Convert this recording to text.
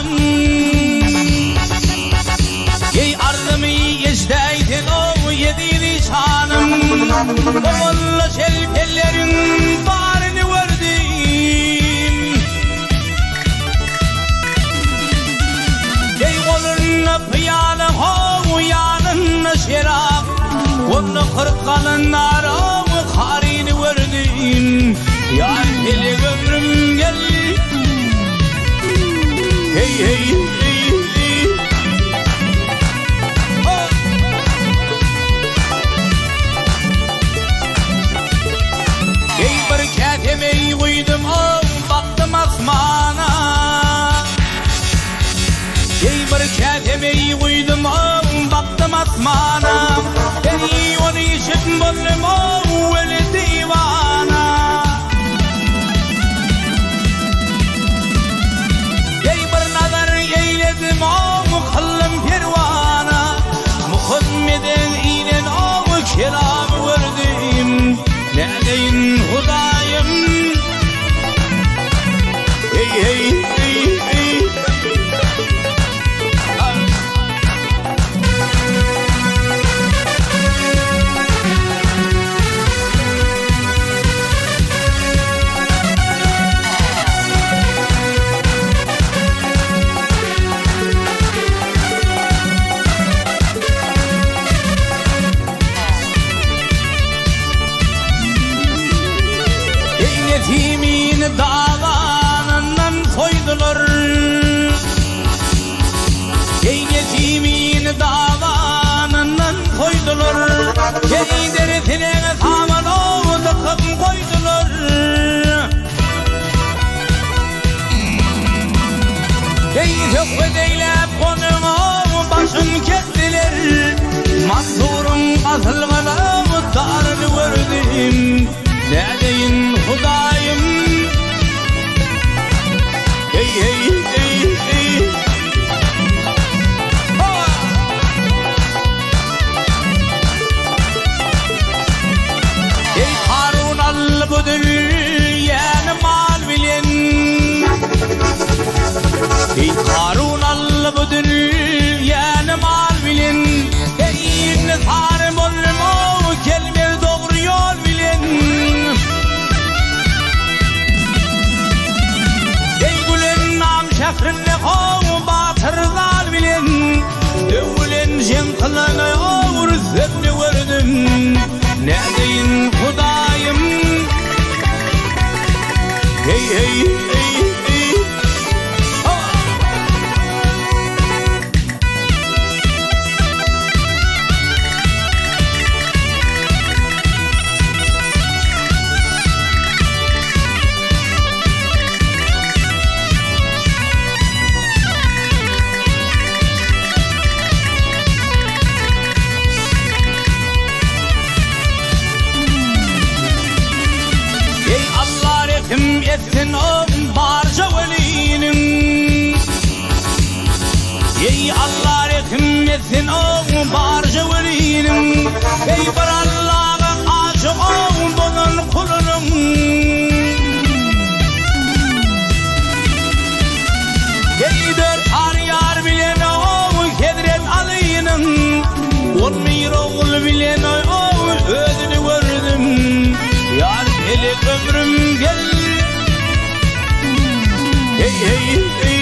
canım. Ey ardımı izdeydin o yedi lisanım. Oğulla şelpellerin barını verdim. Ey kolunla pıyanı o yanınla şerap. Onu kırkalın aramı karini verdim. Ya deli ömrüm gel. Hey hey hey hey. Oh. Ey bir ketemeyi koydum o baktım asmana. Ey bir ketemeyi koydum o baktım asmana. Beni onu işim bozdum o öyle divana. Ey bir nazar eyledim o kıllım pervana. Muhammed'in inen o kelamı verdim. Ne deyin Hudayım. Hey hey hey hey. Yetimin davanından soydular. Ey yetimin davanından soydular. Ey deretine saman o tıkım koydular. Ey tökvedeylep onun o başını kestiler. Mansur'un asılgana darını verdim. Ne deyin Hudayım. Hey hey hey hey. Oh. Ey Harun al-Budül yani mal bilen. Ey Harun al-Budül yani mal bilen. Ey nisarım olma kelime doğru yol bilen. Şehrinde o batır zal bilen. Dövülen jenkılını olur zevni verdim. Ne deyin Hudayım. Hey hey hey hey. Ettin o barca velinin. Ey Allah rahim etsin o barca velinin. Ey bir Allah'a aşık o bunun kulunun. Ey dört har yar bilen o kedret alıyının. On bir oğul bilen o özünü gördüm. Yar eli ömrüm gel. Hey hey hey.